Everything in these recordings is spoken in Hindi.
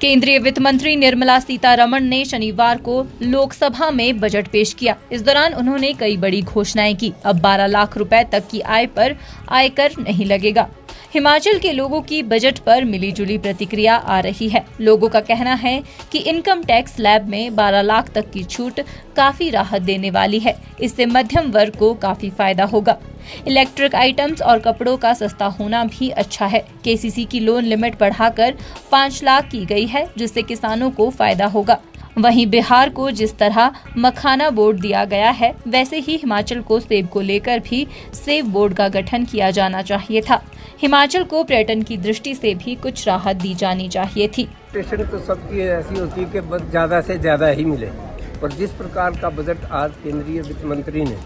केंद्रीय वित्त मंत्री निर्मला सीतारमण ने शनिवार को लोकसभा में बजट पेश किया। इस दौरान उन्होंने कई बड़ी घोषणाएं की। अब 12 लाख रुपए तक की आय पर आयकर नहीं लगेगा। हिमाचल के लोगों की बजट पर मिलीजुली प्रतिक्रिया आ रही है। लोगों का कहना है कि इनकम टैक्स स्लैब में 12 लाख तक की छूट काफी राहत देने वाली है। इससे मध्यम वर्ग को काफी फायदा होगा। इलेक्ट्रिक आइटम्स और कपड़ों का सस्ता होना भी अच्छा है। केसीसी की लोन लिमिट बढ़ाकर 5 लाख की गई है, जिससे किसानों को फायदा होगा। वहीं बिहार को जिस तरह मखाना बोर्ड दिया गया है, वैसे ही हिमाचल को सेब को लेकर भी सेब बोर्ड का गठन किया जाना चाहिए था। हिमाचल को पर्यटन की दृष्टि से भी कुछ राहत दी जानी चाहिए थी। पेशेंट तो सबकी ऐसी होती है कि बस ज़्यादा से ज़्यादा ही मिले, पर जिस प्रकार का बजट आज केंद्रीय वित्त मंत्री ने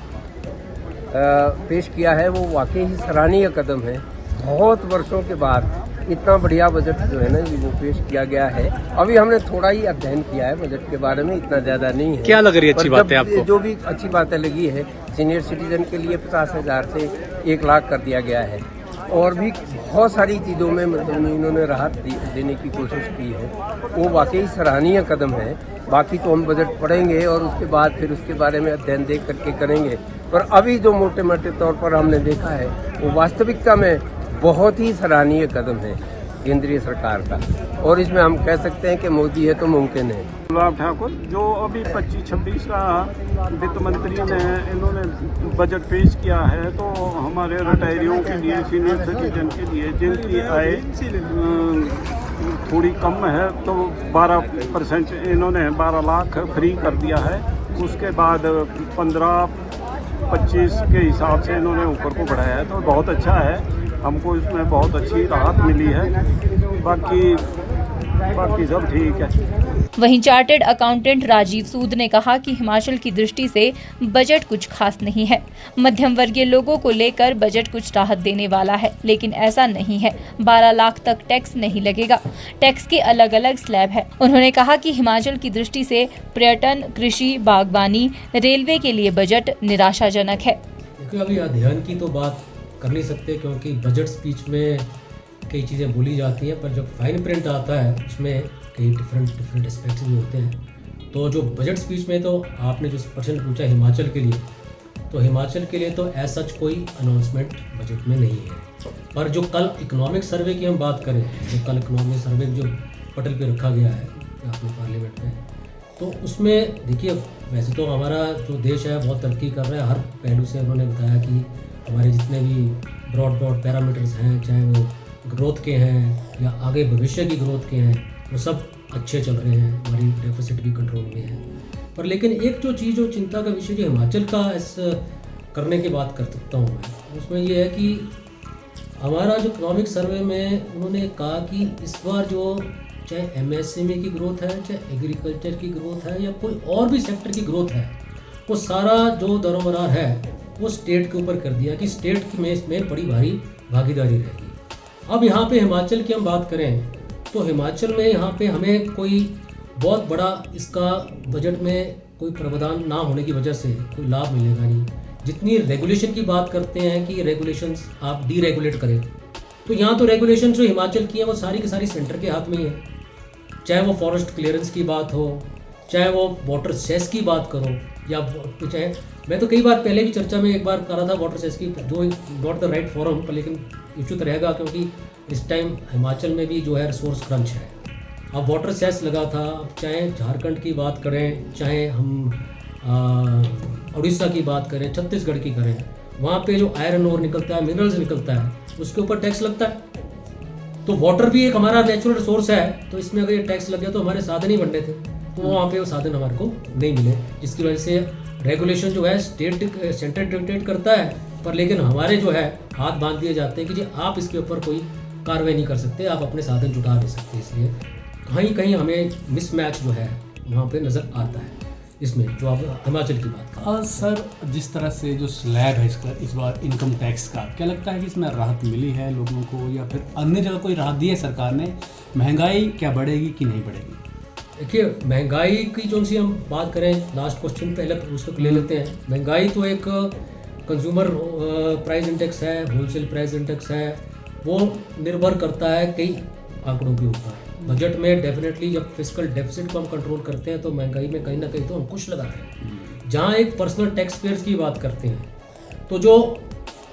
पेश किया है वो वाकई ही सराहनीय कदम है। बहुत वर्षों के बाद इतना बढ़िया बजट जो है ना वो पेश किया गया है। अभी हमने थोड़ा ही अध्ययन किया है बजट के बारे में, इतना ज़्यादा नहीं है। क्या लग रही है अच्छी बात है आपको? जो भी अच्छी बातें लगी है, सीनियर सिटीजन के लिए 50,000 से 1 लाख कर दिया गया है और भी बहुत सारी चीज़ों में मतलब इन्होंने राहत देने की कोशिश की है। वो वाकई सराहनीय कदम है। बाकी तो हम बजट पढ़ेंगे और उसके बाद फिर उसके बारे में अध्ययन देख करके करेंगे, पर अभी जो मोटे मोटे तौर पर हमने देखा है वो वास्तविकता में बहुत ही सराहनीय कदम है केंद्रीय सरकार का, और इसमें हम कह सकते हैं कि मोदी है तो मुमकिन है। अनुराग ठाकुर, जो अभी 25-26 का वित्त मंत्री ने इन्होंने बजट पेश किया है, तो हमारे रिटायरियों के लिए, सीनियर सिटीजन के लिए जिनकी आय थोड़ी कम है, तो 12% इन्होंने 12 लाख फ्री कर दिया है। उसके बाद 15-25 के हिसाब से इन्होंने ऊपर को बढ़ाया है, तो बहुत अच्छा है। हमको इसमें बहुत अच्छी राहत मिली है। बाकी सब ठीक है। वहीं चार्टर्ड अकाउंटेंट राजीव सूद ने कहा कि हिमाचल की दृष्टि से बजट कुछ खास नहीं है। मध्यम वर्गीय लोगों को लेकर बजट कुछ राहत देने वाला है, लेकिन ऐसा नहीं है। 12 लाख तक टैक्स नहीं लगेगा। टैक्स के अलग अलग स्लैब है। उन्होंने कहा कि हिमाचल की दृष्टि से पर्यटन, कृषि, बागवानी, रेलवे के लिए बजट निराशाजनक है। अभी अध्ययन की तो बात कर नहीं सकते, क्योंकि बजट स्पीच में कई चीज़ें बोली जाती हैं, पर जब फाइन प्रिंट आता है उसमें कई डिफरेंट एस्पेक्ट्स भी होते हैं। तो जो बजट स्पीच में, तो आपने जो प्रश्न पूछा हिमाचल के लिए, तो हिमाचल के लिए तो ऐसा कोई अनाउंसमेंट बजट में नहीं है। पर जो कल इकोनॉमिक सर्वे की हम बात करें, जो कल इकोनॉमिक सर्वे जो पटल पे रखा गया है अपने पार्लियामेंट में, तो उसमें देखिए वैसे तो हमारा जो देश है बहुत तरक्की कर रहा है। हर पहलू से उन्होंने बताया कि हमारे जितने भी ब्रॉड पैरामीटर्स हैं, चाहे वो ग्रोथ के हैं या आगे भविष्य की ग्रोथ के हैं, वो सब अच्छे चल रहे हैं। हमारी डेफिसिट भी कंट्रोल में है। पर लेकिन एक जो चीज़, जो चिंता का विषय जो हिमाचल का इस करने की बात कर सकता हूँ मैं, उसमें ये है कि हमारा जो इकोनॉमिक सर्वे में उन्होंने कहा कि इस बार जो चाहे एमएसएमई की ग्रोथ है, चाहे एग्रीकल्चर की ग्रोथ है, या कोई और भी सेक्टर की ग्रोथ है, वो सारा जो दरोमदार है वो स्टेट के ऊपर कर दिया कि स्टेट की में बड़ी भारी भागीदारी रहेगी। अब यहाँ पे हिमाचल की हम बात करें, तो हिमाचल में यहाँ पे हमें कोई बहुत बड़ा इसका बजट में कोई प्रावधान ना होने की वजह से कोई लाभ मिलेगा नहीं। जितनी रेगुलेशन की बात करते हैं कि रेगुलेशंस आप डीरेगुलेट करें, तो यहाँ तो रेगुलेशन जो हिमाचल की है वो सारी की सारी सेंटर के हाथ में ही है। चाहे वो फॉरेस्ट क्लियरेंस की बात हो, चाहे वो वाटर सेस की बात करो, या चाहे मैं तो कई बार पहले भी चर्चा में एक बार कर रहा था वाटर सेस की, जो नॉट द राइट फॉरम पर, लेकिन इशू तो रहेगा क्योंकि इस टाइम हिमाचल में भी जो है रिसोर्स क्रंच है। अब वाटर सेस लगा था। अब चाहे झारखंड की बात करें, चाहे हम उड़ीसा की बात करें, छत्तीसगढ़ की करें, वहाँ पे जो आयरन ओर निकलता है, मिनरल्स निकलता है, उसके ऊपर टैक्स लगता है। तो वाटर भी एक हमारा नेचुरल रिसोर्स है, तो इसमें अगर ये टैक्स लग गया तो हमारे साधन ही बनने थे, तो वहाँ पे वो साधन हमारे को नहीं मिले, जिसकी वजह से रेगुलेशन जो है सेंटर डिक्टेट करता है, पर लेकिन हमारे जो है हाथ बांध दिए जाते हैं कि जी आप इसके ऊपर कोई कार्रवाई नहीं कर सकते, आप अपने साधन जुटा नहीं सकते। इसलिए कहीं कहीं हमें मिसमैच जो है वहाँ पे नज़र आता है। इसमें जो आप हिमाचल की बात करें, सर जिस तरह से जो स्लैब है इसका इस बार इनकम टैक्स का, क्या लगता है कि इसमें राहत मिली है लोगों को, या फिर अन्य जगह कोई राहत दी है सरकार ने? महंगाई क्या बढ़ेगी कि नहीं बढ़ेगी? देखिए महंगाई की जो सी हम बात करें, लास्ट क्वेश्चन पहले उसको ले लेते हैं। महंगाई तो एक कंज्यूमर प्राइस इंडेक्स है, होलसेल प्राइस इंडेक्स है, वो निर्भर करता है कई आंकड़ों के ऊपर। बजट में डेफिनेटली जब फिस्कल डेफिसिट को हम कंट्रोल करते हैं तो महंगाई में कहीं ना कहीं तो अंकुश लगा है। जहाँ एक पर्सनल टैक्स पेयर्स की बात करते हैं तो जो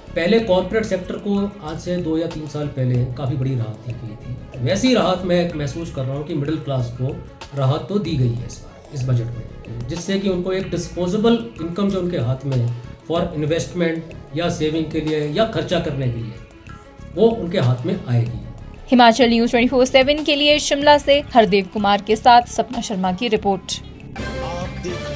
पहले कॉर्पोरेट सेक्टर को आज से 2 या 3 साल पहले काफ़ी बड़ी राहत दी गई थी, वैसी राहत मैं महसूस कर रहा हूँ कि मिडिल क्लास को राहत तो दी गई है इस बजट में, जिससे कि उनको एक डिस्पोजेबल इनकम जो उनके हाथ में फॉर इन्वेस्टमेंट या सेविंग के लिए या खर्चा करने के लिए वो उनके हाथ में आएगी। हिमाचल न्यूज़ 24/7 के लिए शिमला से हरदेव कुमार के साथ सपना शर्मा की रिपोर्ट। आप देख